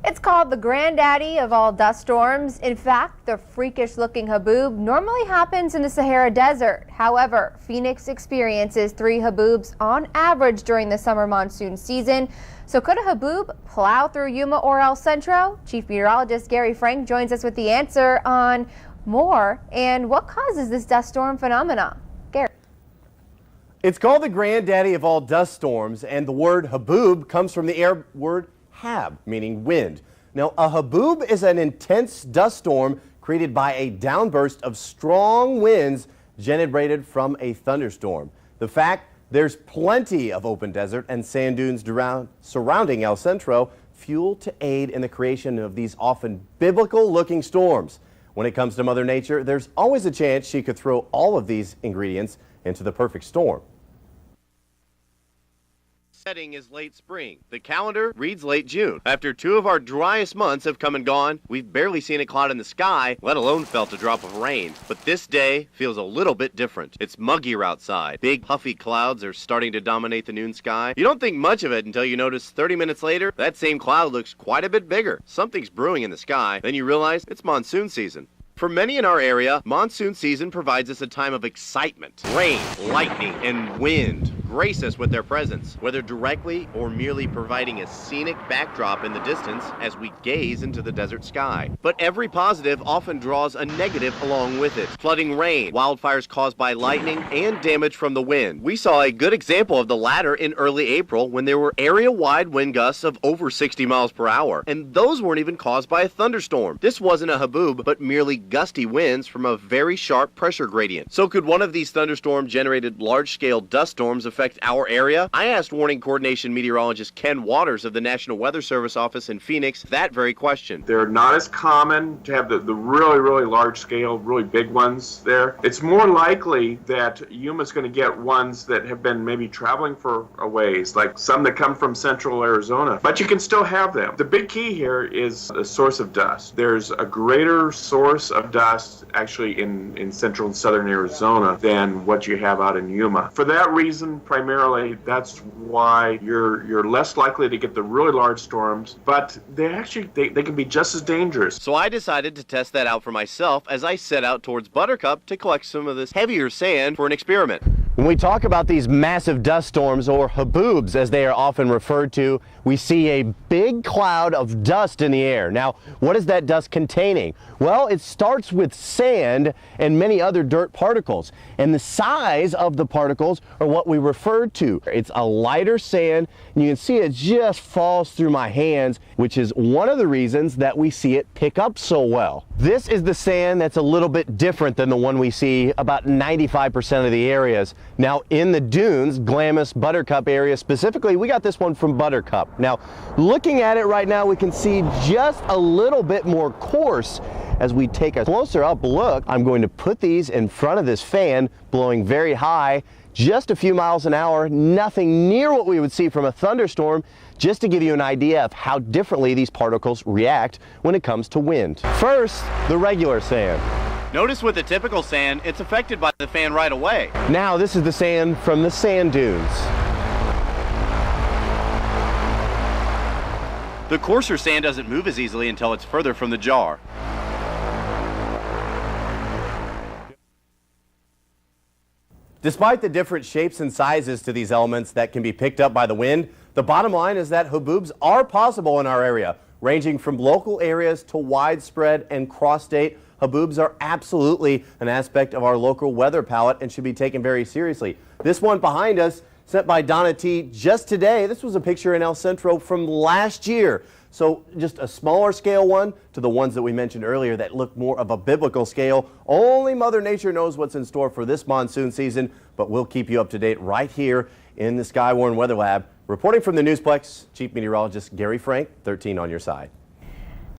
It's called the granddaddy of all dust storms. In fact, the freakish-looking haboob normally happens in the Sahara Desert. However, Phoenix experiences 3 haboobs on average during the summer monsoon season. So could a haboob plow through Yuma or El Centro? Chief Meteorologist Gary Frank joins us with the answer on more and what causes this dust storm phenomena. Gary. It's called the granddaddy of all dust storms, and the word haboob comes from the Arab word hab, meaning wind. Now, a haboob is an intense dust storm created by a downburst of strong winds generated from a thunderstorm. The fact there's plenty of open desert and sand dunes surrounding El Centro fuel to aid in the creation of these often biblical-looking storms. When it comes to Mother Nature, there's always a chance she could throw all of these ingredients into the perfect storm. Setting is late spring. The calendar reads late June. After 2 of our driest months have come and gone, we've barely seen a cloud in the sky, let alone felt a drop of rain. But this day feels a little bit different. It's muggier outside. Big puffy clouds are starting to dominate the noon sky. You don't think much of it until you notice 30 minutes later, that same cloud looks quite a bit bigger. Something's brewing in the sky. Then you realize it's monsoon season. For many in our area, monsoon season provides us a time of excitement. Rain, lightning, and wind grace us with their presence, whether directly or merely providing a scenic backdrop in the distance as we gaze into the desert sky. But every positive often draws a negative along with it. Flooding rain, wildfires caused by lightning, and damage from the wind. We saw a good example of the latter in early April when there were area-wide wind gusts of over 60 miles per hour, and those weren't even caused by a thunderstorm. This wasn't a haboob, but merely gusty winds from a very sharp pressure gradient. So could one of these thunderstorm-generated large-scale dust storms affect our area? I asked Warning Coordination Meteorologist Ken Waters of the National Weather Service office in Phoenix that very question. They're not as common to have the really large-scale, really big ones there. It's more likely that Yuma's going to get ones that have been maybe traveling for a ways, like some that come from central Arizona, but you can still have them. The big key here is the source of dust. There's a greater source of dust actually in central and southern Arizona than what you have out in Yuma. For that reason, primarily, that's why you're less likely to get the really large storms, but they can be just as dangerous. So I decided to test that out for myself as I set out towards Buttercup to collect some of this heavier sand for an experiment. When we talk about these massive dust storms, or haboobs as they are often referred to, we see a big cloud of dust in the air. Now, what is that dust containing? Well, it starts with sand and many other dirt particles, and the size of the particles are what we refer to. It's a lighter sand, and you can see it just falls through my hands, which is one of the reasons that we see it pick up so well. This is the sand that's a little bit different than the one we see about 95% of the areas. Now, in the dunes, Glamis, Buttercup area specifically, we got this one from Buttercup. Now, looking at it right now, we can see just a little bit more coarse. As we take a closer up look, I'm going to put these in front of this fan, blowing very high, just a few miles an hour, nothing near what we would see from a thunderstorm, just to give you an idea of how differently these particles react when it comes to wind. First, the regular sand. Notice with the typical sand, it's affected by the fan right away. Now this is the sand from the sand dunes. The coarser sand doesn't move as easily until it's further from the jar. Despite the different shapes and sizes to these elements that can be picked up by the wind, the bottom line is that haboobs are possible in our area, ranging from local areas to widespread and cross-state. Haboobs are absolutely an aspect of our local weather palette and should be taken very seriously. This one behind us, sent by Donna T. just today. This was a picture in El Centro from last year. So just a smaller scale one to the ones that we mentioned earlier that look more of a biblical scale. Only Mother Nature knows what's in store for this monsoon season, but we'll keep you up to date right here in the Skywarn Weather Lab. Reporting from the Newsplex, Chief Meteorologist Gary Frank, 13 on your side.